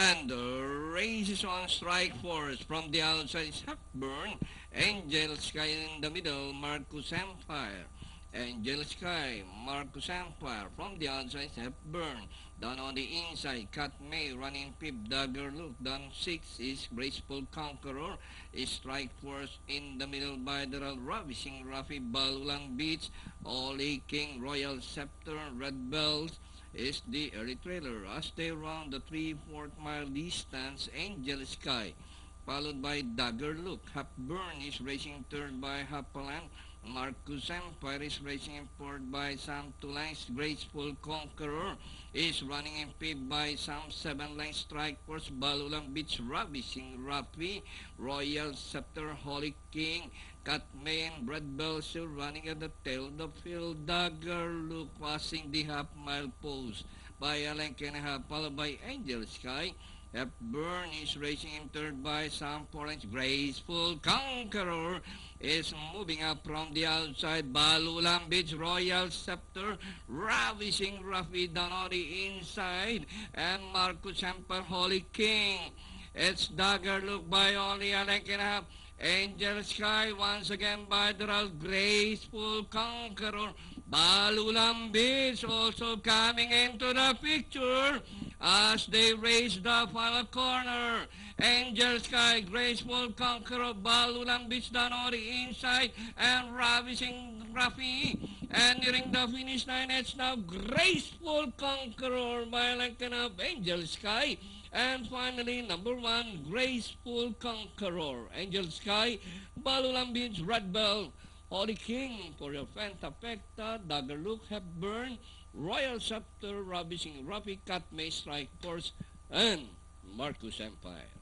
And the race is on strike force. From the outside is Hepburn. Angel Sky in the middle, Marcus Empire. Angel Sky, Marcus Empire. From the outside is Hepburn. Down on the inside, Cat May running Pip Dagger Look. Down 6 is Graceful Conqueror. Is strike force in the middle by the Ravishing Rafi Balulang Beach. Oli King Royal Scepter Red Bells is the early trailer as they run the 3/4 mile distance. Angel Sky followed by Dagger Look. Hepburn is racing third by Hapalan. Marcus Empire is racing in fourth by Sam 2 lines. Graceful Conqueror is running in fifth by Sam 7 lines. Strike force Balulang Beach Ravishing Rafi. Royal Scepter Holy King. Catman Red Bell still running at the tail of the field. Dagger Look passing the half-mile post by a length and a half, followed by Angel Sky. Hepburn is racing in third by Sam Orange. Graceful Conqueror is moving up from the outside. Balulang Beach Royal Scepter Ravishing Rafi down on the inside. And Marcus Empire Holy King. It's Dagger Look by only a length and a half. Angel Sky once again by the Graceful Conqueror. Balulang Beach also coming into the picture as they race the final corner. Angel Sky, Graceful Conqueror, Balulang Beach down on the inside, and Ravishing Rafi. And nearing the finish line, it's now Graceful Conqueror by like of Angel Sky. And finally, number 1, Graceful Conqueror. Angel Sky, Balulang Beach, Red Bell, Holy King for your Fentafecta, Dagger Look, Hepburn, Royal Scepter, Ravishing Rafi, Cat May, Strike Force, and Marcus Empire.